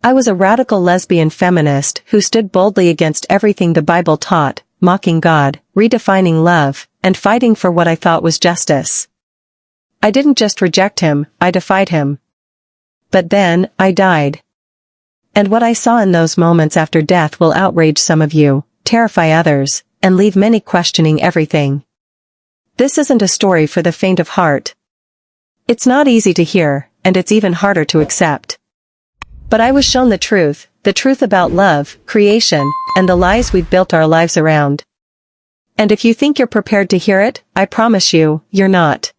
I was a radical lesbian feminist who stood boldly against everything the Bible taught, mocking God, redefining love, and fighting for what I thought was justice. I didn't just reject him, I defied him. But then, I died. And what I saw in those moments after death will outrage some of you, terrify others, and leave many questioning everything. This isn't a story for the faint of heart. It's not easy to hear, and it's even harder to accept. But I was shown the truth about love, creation, and the lies we've built our lives around. And if you think you're prepared to hear it, I promise you, you're not.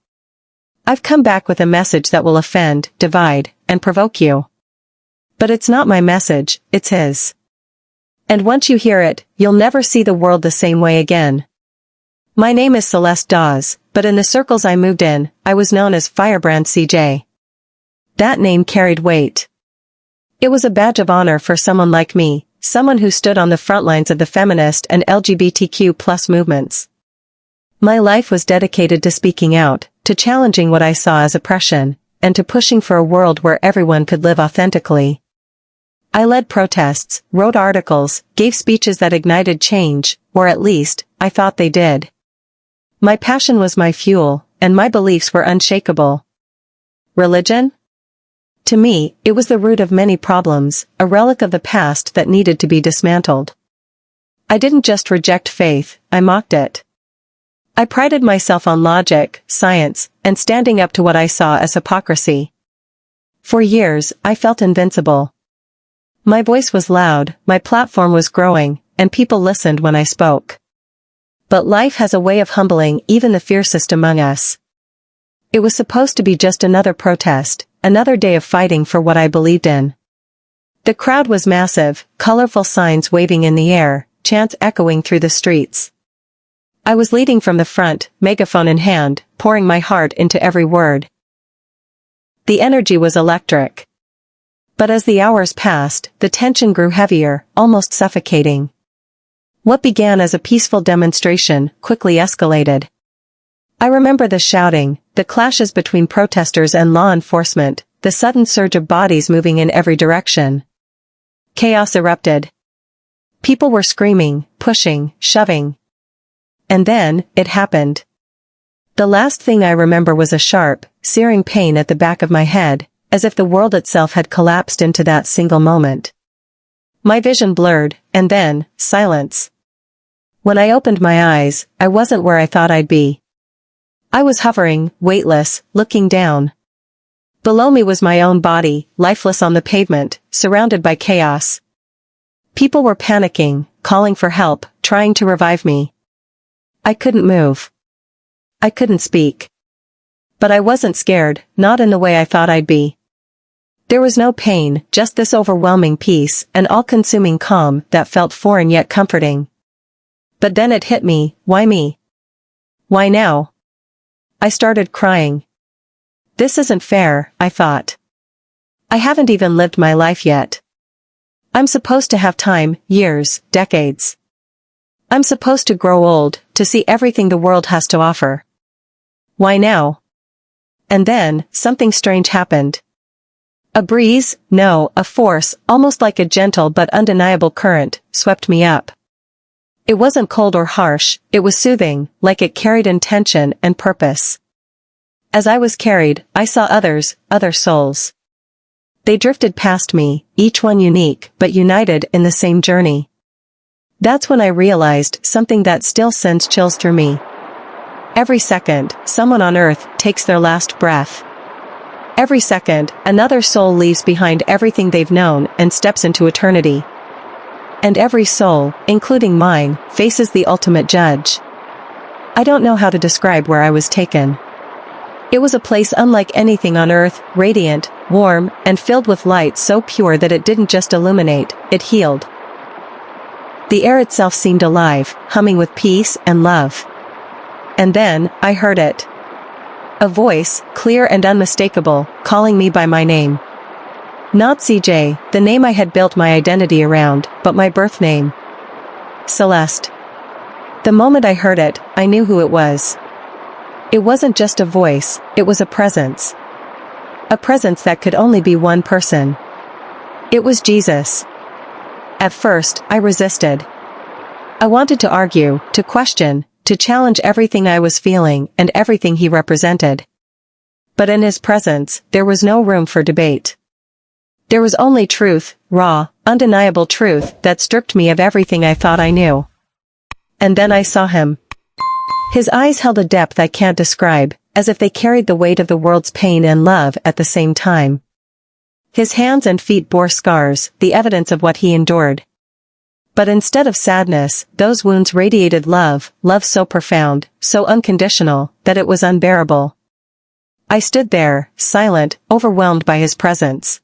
I've come back with a message that will offend, divide, and provoke you. But it's not my message, it's his. And once you hear it, you'll never see the world the same way again. My name is Celeste Dawes, but in the circles I moved in, I was known as Firebrand CJ. That name carried weight. It was a badge of honor for someone like me, someone who stood on the front lines of the feminist and LGBTQ+ movements. My life was dedicated to speaking out, to challenging what I saw as oppression, and to pushing for a world where everyone could live authentically. I led protests, wrote articles, gave speeches that ignited change, or at least, I thought they did. My passion was my fuel, and my beliefs were unshakable. Religion? To me, it was the root of many problems, a relic of the past that needed to be dismantled. I didn't just reject faith, I mocked it. I prided myself on logic, science, and standing up to what I saw as hypocrisy. For years, I felt invincible. My voice was loud, my platform was growing, and people listened when I spoke. But life has a way of humbling even the fiercest among us. It was supposed to be just another protest, another day of fighting for what I believed in. The crowd was massive, colorful signs waving in the air, chants echoing through the streets. I was leading from the front, megaphone in hand, pouring my heart into every word. The energy was electric. But as the hours passed, the tension grew heavier, almost suffocating. What began as a peaceful demonstration quickly escalated. I remember the shouting, the clashes between protesters and law enforcement, the sudden surge of bodies moving in every direction. Chaos erupted. People were screaming, pushing, shoving. And then, it happened. The last thing I remember was a sharp, searing pain at the back of my head, as if the world itself had collapsed into that single moment. My vision blurred, and then, silence. When I opened my eyes, I wasn't where I thought I'd be. I was hovering, weightless, looking down. Below me was my own body, lifeless on the pavement, surrounded by chaos. People were panicking, calling for help, trying to revive me. I couldn't move. I couldn't speak. But I wasn't scared, not in the way I thought I'd be. There was no pain, just this overwhelming peace, an all-consuming calm that felt foreign yet comforting. But then it hit me, why me? Why now? I started crying. This isn't fair, I thought. I haven't even lived my life yet. I'm supposed to have time, years, decades. I'm supposed to grow old, to see everything the world has to offer. Why now? And then, something strange happened. A breeze, no, a force, almost like a gentle but undeniable current, swept me up. It wasn't cold or harsh, it was soothing, like it carried intention and purpose. As I was carried, I saw others, other souls. They drifted past me, each one unique, but united in the same journey. That's when I realized something that still sends chills through me. Every second, someone on earth takes their last breath. Every second, another soul leaves behind everything they've known and steps into eternity. And every soul, including mine, faces the ultimate judge. I don't know how to describe where I was taken. It was a place unlike anything on earth, radiant, warm, and filled with light so pure that it didn't just illuminate, it healed. The air itself seemed alive, humming with peace and love. And then, I heard it. A voice, clear and unmistakable, calling me by my name. Not CJ, the name I had built my identity around, but my birth name. Celeste. The moment I heard it, I knew who it was. It wasn't just a voice, it was a presence. A presence that could only be one person. It was Jesus. At first, I resisted. I wanted to argue, to question, to challenge everything I was feeling and everything he represented. But in his presence, there was no room for debate. There was only truth, raw, undeniable truth that stripped me of everything I thought I knew. And then I saw him. His eyes held a depth I can't describe, as if they carried the weight of the world's pain and love at the same time. His hands and feet bore scars, the evidence of what he endured. But instead of sadness, those wounds radiated love, love so profound, so unconditional, that it was unbearable. I stood there, silent, overwhelmed by his presence.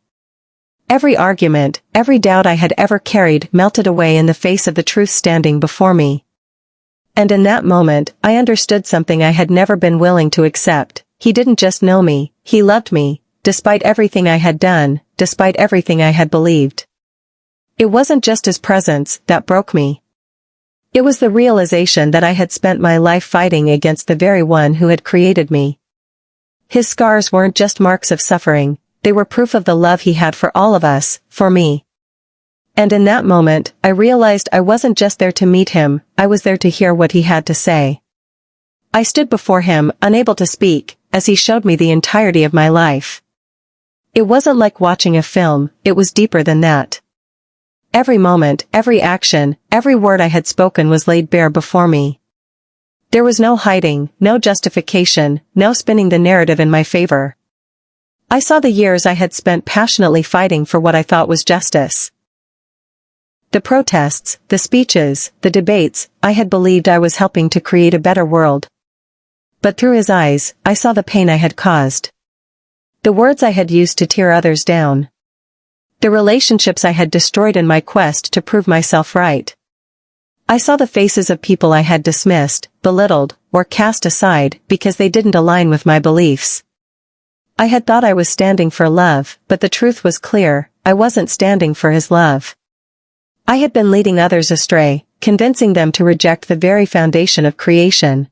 Every argument, every doubt I had ever carried melted away in the face of the truth standing before me. And in that moment, I understood something I had never been willing to accept. He didn't just know me, he loved me, despite everything I had done, despite everything I had believed. It wasn't just his presence that broke me. It was the realization that I had spent my life fighting against the very one who had created me. His scars weren't just marks of suffering, they were proof of the love he had for all of us, for me. And in that moment, I realized I wasn't just there to meet him, I was there to hear what he had to say. I stood before him, unable to speak, as he showed me the entirety of my life. It wasn't like watching a film, it was deeper than that. Every moment, every action, every word I had spoken was laid bare before me. There was no hiding, no justification, no spinning the narrative in my favor. I saw the years I had spent passionately fighting for what I thought was justice. The protests, the speeches, the debates, I had believed I was helping to create a better world. But through his eyes, I saw the pain I had caused. The words I had used to tear others down. The relationships I had destroyed in my quest to prove myself right. I saw the faces of people I had dismissed, belittled, or cast aside because they didn't align with my beliefs. I had thought I was standing for love, but the truth was clear, I wasn't standing for his love. I had been leading others astray, convincing them to reject the very foundation of creation.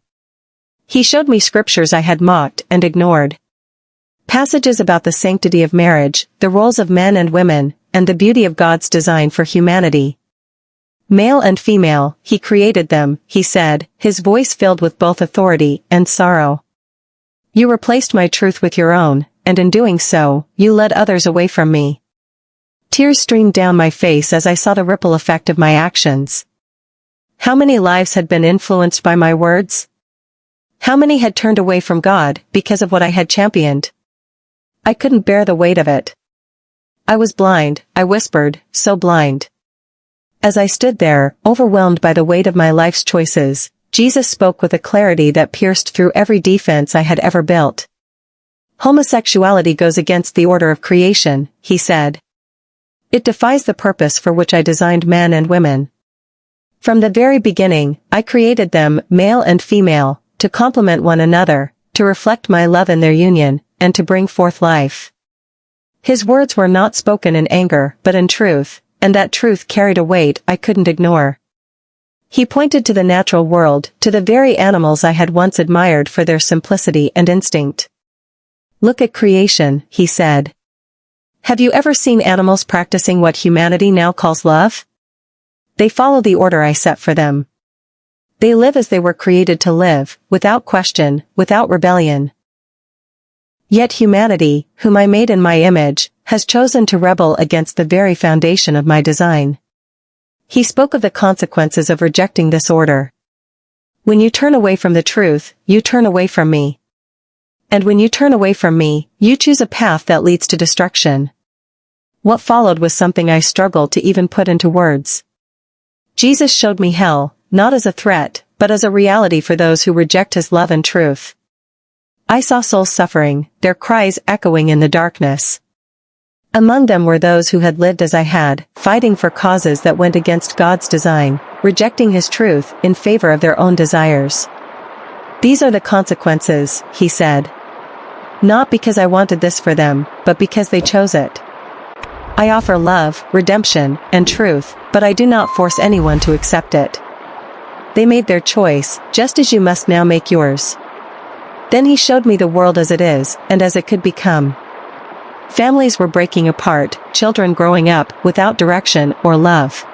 He showed me scriptures I had mocked and ignored. Passages about the sanctity of marriage, the roles of men and women, and the beauty of God's design for humanity. Male and female, he created them, he said, his voice filled with both authority and sorrow. You replaced my truth with your own, and in doing so, you led others away from me. Tears streamed down my face as I saw the ripple effect of my actions. How many lives had been influenced by my words? How many had turned away from God because of what I had championed? I couldn't bear the weight of it. I was blind, I whispered, so blind. As I stood there, overwhelmed by the weight of my life's choices, Jesus spoke with a clarity that pierced through every defense I had ever built. Homosexuality goes against the order of creation, he said. It defies the purpose for which I designed men and women. From the very beginning, I created them, male and female, to complement one another, to reflect my love in their union, and to bring forth life. His words were not spoken in anger, but in truth, and that truth carried a weight I couldn't ignore. He pointed to the natural world, to the very animals I had once admired for their simplicity and instinct. Look at creation, he said. Have you ever seen animals practicing what humanity now calls love? They follow the order I set for them. They live as they were created to live, without question, without rebellion. Yet humanity, whom I made in my image, has chosen to rebel against the very foundation of my design. He spoke of the consequences of rejecting this order. When you turn away from the truth, you turn away from me. And when you turn away from me, you choose a path that leads to destruction. What followed was something I struggled to even put into words. Jesus showed me hell, not as a threat, but as a reality for those who reject his love and truth. I saw souls suffering, their cries echoing in the darkness. Among them were those who had lived as I had, fighting for causes that went against God's design, rejecting his truth in favor of their own desires. These are the consequences, he said. Not because I wanted this for them, but because they chose it. I offer love, redemption, and truth, but I do not force anyone to accept it. They made their choice, just as you must now make yours. Then he showed me the world as it is, and as it could become. Families were breaking apart, children growing up without direction or love.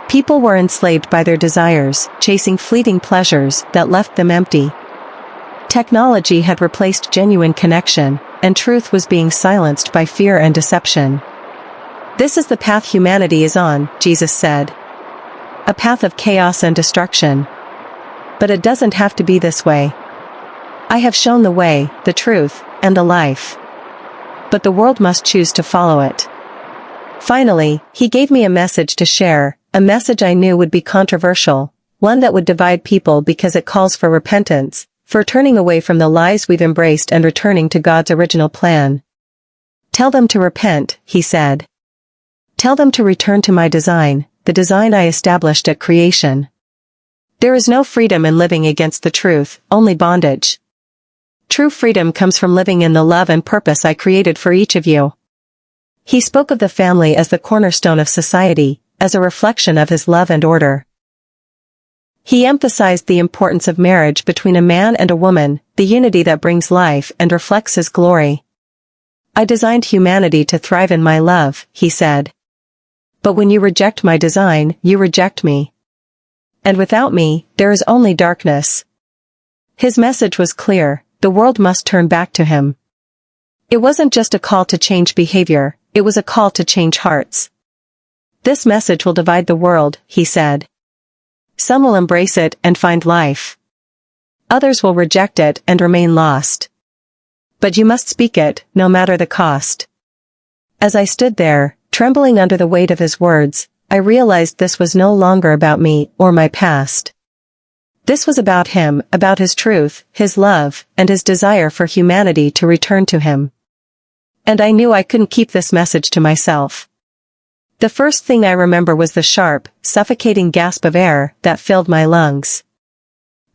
People were enslaved by their desires, chasing fleeting pleasures that left them empty. Technology had replaced genuine connection, and truth was being silenced by fear and deception. This is the path humanity is on, Jesus said. A path of chaos and destruction. But it doesn't have to be this way. I have shown the way, the truth, and the life. But the world must choose to follow it. Finally, he gave me a message to share, a message I knew would be controversial, one that would divide people because it calls for repentance, for turning away from the lies we've embraced and returning to God's original plan. Tell them to repent, he said. Tell them to return to my design, the design I established at creation. There is no freedom in living against the truth, only bondage. True freedom comes from living in the love and purpose I created for each of you. He spoke of the family as the cornerstone of society, as a reflection of his love and order. He emphasized the importance of marriage between a man and a woman, the unity that brings life and reflects his glory. I designed humanity to thrive in my love, he said. But when you reject my design, you reject me. And without me, there is only darkness. His message was clear, the world must turn back to him. It wasn't just a call to change behavior, it was a call to change hearts. This message will divide the world, he said. Some will embrace it and find life. Others will reject it and remain lost. But you must speak it, no matter the cost. As I stood there, trembling under the weight of his words, I realized this was no longer about me or my past. This was about him, about his truth, his love, and his desire for humanity to return to him. And I knew I couldn't keep this message to myself. The first thing I remember was the sharp, suffocating gasp of air that filled my lungs.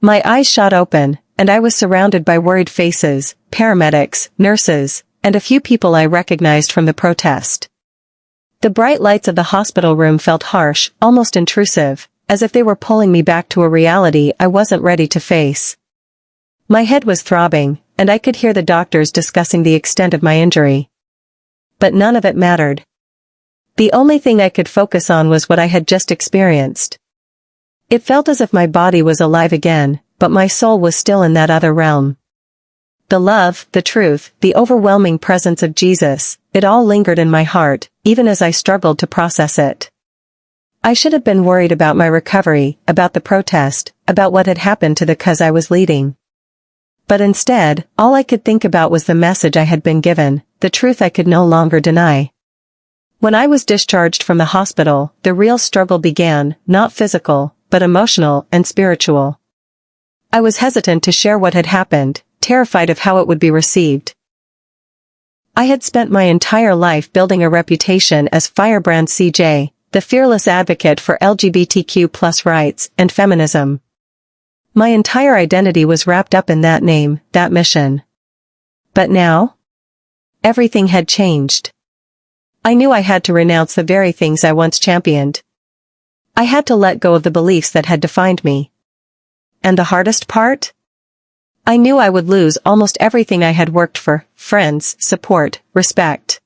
My eyes shot open, and I was surrounded by worried faces, paramedics, nurses, and a few people I recognized from the protest. The bright lights of the hospital room felt harsh, almost intrusive, as if they were pulling me back to a reality I wasn't ready to face. My head was throbbing, and I could hear the doctors discussing the extent of my injury. But none of it mattered. The only thing I could focus on was what I had just experienced. It felt as if my body was alive again, but my soul was still in that other realm. The love, the truth, the overwhelming presence of Jesus, it all lingered in my heart, even as I struggled to process it. I should have been worried about my recovery, about the protest, about what had happened to the cause I was leading. But instead, all I could think about was the message I had been given, the truth I could no longer deny. When I was discharged from the hospital, the real struggle began, not physical, but emotional and spiritual. I was hesitant to share what had happened, terrified of how it would be received. I had spent my entire life building a reputation as Firebrand CJ, the fearless advocate for LGBTQ+ rights and feminism. My entire identity was wrapped up in that name, that mission. But now? Everything had changed. I knew I had to renounce the very things I once championed. I had to let go of the beliefs that had defined me. And the hardest part? I knew I would lose almost everything I had worked for, friends, support, respect.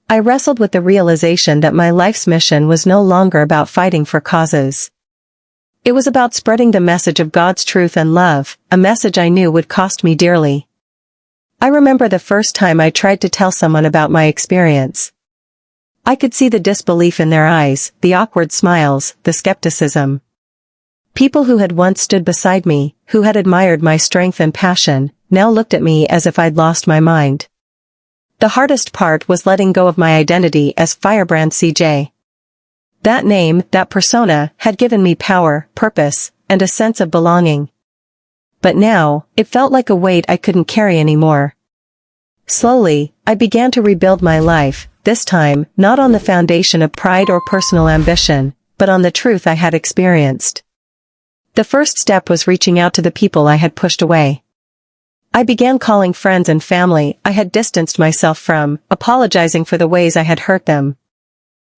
I wrestled with the realization that my life's mission was no longer about fighting for causes. It was about spreading the message of God's truth and love, a message I knew would cost me dearly. I remember the first time I tried to tell someone about my experience. I could see the disbelief in their eyes, the awkward smiles, the skepticism. People who had once stood beside me, who had admired my strength and passion, now looked at me as if I'd lost my mind. The hardest part was letting go of my identity as Firebrand CJ. That name, that persona, had given me power, purpose, and a sense of belonging. But now, it felt like a weight I couldn't carry anymore. Slowly, I began to rebuild my life, this time, not on the foundation of pride or personal ambition, but on the truth I had experienced. The first step was reaching out to the people I had pushed away. I began calling friends and family I had distanced myself from, apologizing for the ways I had hurt them.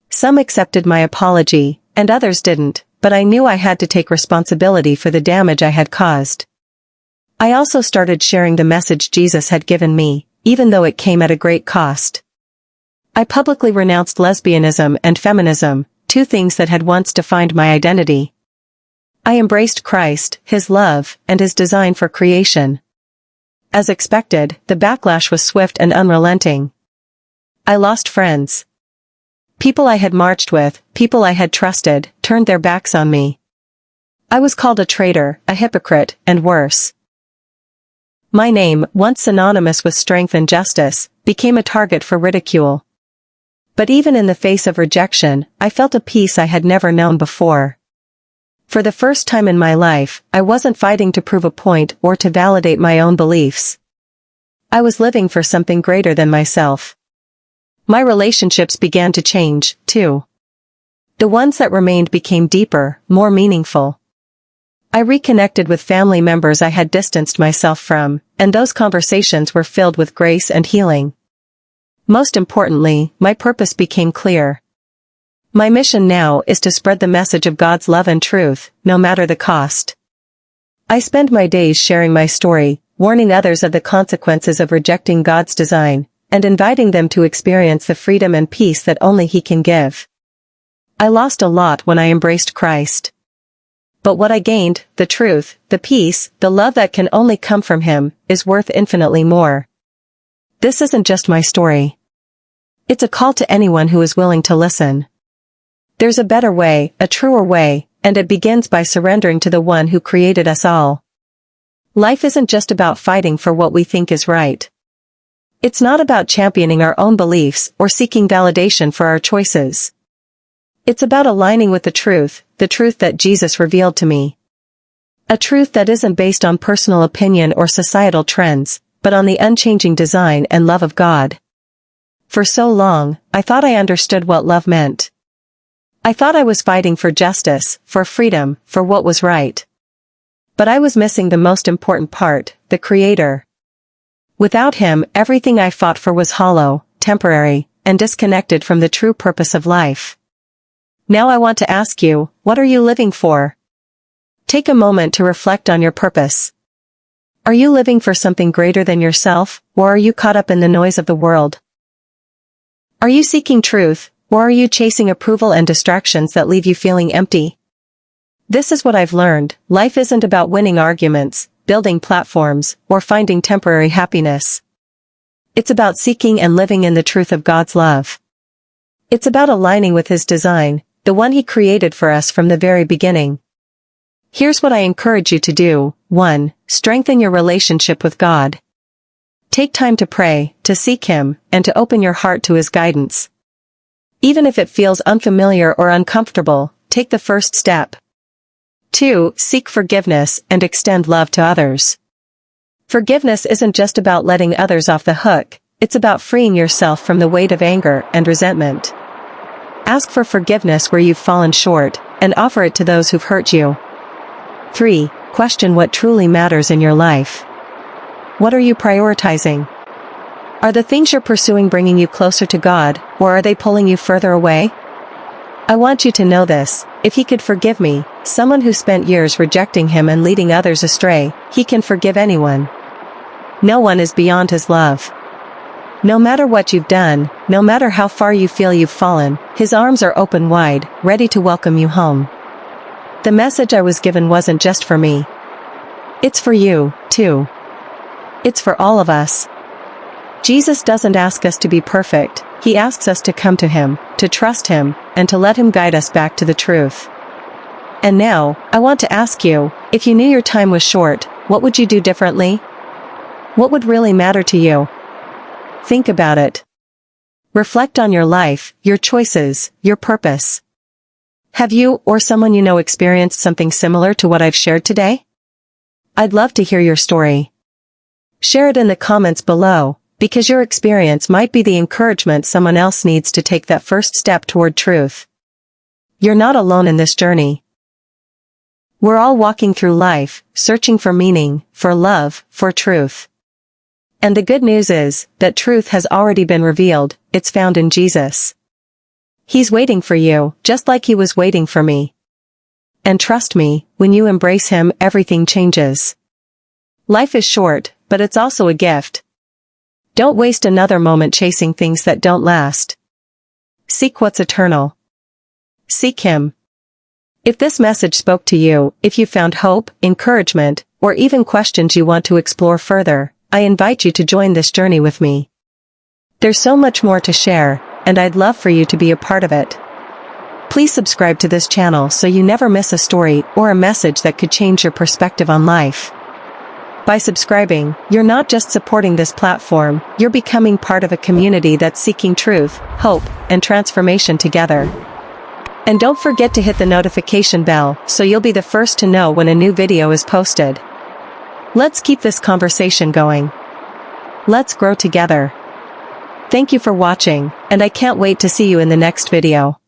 Some accepted my apology, and others didn't, but I knew I had to take responsibility for the damage I had caused. I also started sharing the message Jesus had given me, even though it came at a great cost. I publicly renounced lesbianism and feminism, two things that had once defined my identity. I embraced Christ, His love, and His design for creation. As expected, the backlash was swift and unrelenting. I lost friends. People I had marched with, people I had trusted, turned their backs on me. I was called a traitor, a hypocrite, and worse. My name, once synonymous with strength and justice, became a target for ridicule. But even in the face of rejection, I felt a peace I had never known before. For the first time in my life, I wasn't fighting to prove a point or to validate my own beliefs. I was living for something greater than myself. My relationships began to change, too. The ones that remained became deeper, more meaningful. I reconnected with family members I had distanced myself from, and those conversations were filled with grace and healing. Most importantly, my purpose became clear. My mission now is to spread the message of God's love and truth, no matter the cost. I spend my days sharing my story, warning others of the consequences of rejecting God's design, and inviting them to experience the freedom and peace that only He can give. I lost a lot when I embraced Christ. But what I gained, the truth, the peace, the love that can only come from Him, is worth infinitely more. This isn't just my story. It's a call to anyone who is willing to listen. There's a better way, a truer way, and it begins by surrendering to the one who created us all. Life isn't just about fighting for what we think is right. It's not about championing our own beliefs or seeking validation for our choices. It's about aligning with the truth that Jesus revealed to me. A truth that isn't based on personal opinion or societal trends, but on the unchanging design and love of God. For so long, I thought I understood what love meant. I thought I was fighting for justice, for freedom, for what was right. But I was missing the most important part, the Creator. Without Him, everything I fought for was hollow, temporary, and disconnected from the true purpose of life. Now I want to ask you, what are you living for? Take a moment to reflect on your purpose. Are you living for something greater than yourself, or are you caught up in the noise of the world? Are you seeking truth, or are you chasing approval and distractions that leave you feeling empty? This is what I've learned: life isn't about winning arguments, building platforms, or finding temporary happiness. It's about seeking and living in the truth of God's love. It's about aligning with His design, the one He created for us from the very beginning. Here's what I encourage you to do. 1. Strengthen your relationship with God. Take time to pray, to seek Him, and to open your heart to His guidance. Even if it feels unfamiliar or uncomfortable, take the first step. 2. Seek forgiveness and extend love to others. Forgiveness isn't just about letting others off the hook, it's about freeing yourself from the weight of anger and resentment. Ask for forgiveness where you've fallen short, and offer it to those who've hurt you. 3. Question what truly matters in your life. What are you prioritizing? Are the things you're pursuing bringing you closer to God, or are they pulling you further away? I want you to know this: if He could forgive me, someone who spent years rejecting Him and leading others astray, He can forgive anyone. No one is beyond His love. No matter what you've done, no matter how far you feel you've fallen, His arms are open wide, ready to welcome you home. The message I was given wasn't just for me. It's for you, too. It's for all of us. Jesus doesn't ask us to be perfect, He asks us to come to Him, to trust Him, and to let Him guide us back to the truth. And now, I want to ask you, if you knew your time was short, what would you do differently? What would really matter to you? Think about it. Reflect on your life, your choices, your purpose. Have you or someone you know experienced something similar to what I've shared today? I'd love to hear your story. Share it in the comments below, because your experience might be the encouragement someone else needs to take that first step toward truth. You're not alone in this journey. We're all walking through life, searching for meaning, for love, for truth. And the good news is that truth has already been revealed. It's found in Jesus. He's waiting for you, just like He was waiting for me. And trust me, when you embrace Him, everything changes. Life is short, but it's also a gift. Don't waste another moment chasing things that don't last. Seek what's eternal. Seek Him. If this message spoke to you, if you found hope, encouragement, or even questions you want to explore further, I invite you to join this journey with me. There's so much more to share, and I'd love for you to be a part of it. Please subscribe to this channel so you never miss a story or a message that could change your perspective on life. By subscribing, you're not just supporting this platform, you're becoming part of a community that's seeking truth, hope, and transformation together. And don't forget to hit the notification bell so you'll be the first to know when a new video is posted. Let's keep this conversation going. Let's grow together. Thank you for watching, and I can't wait to see you in the next video.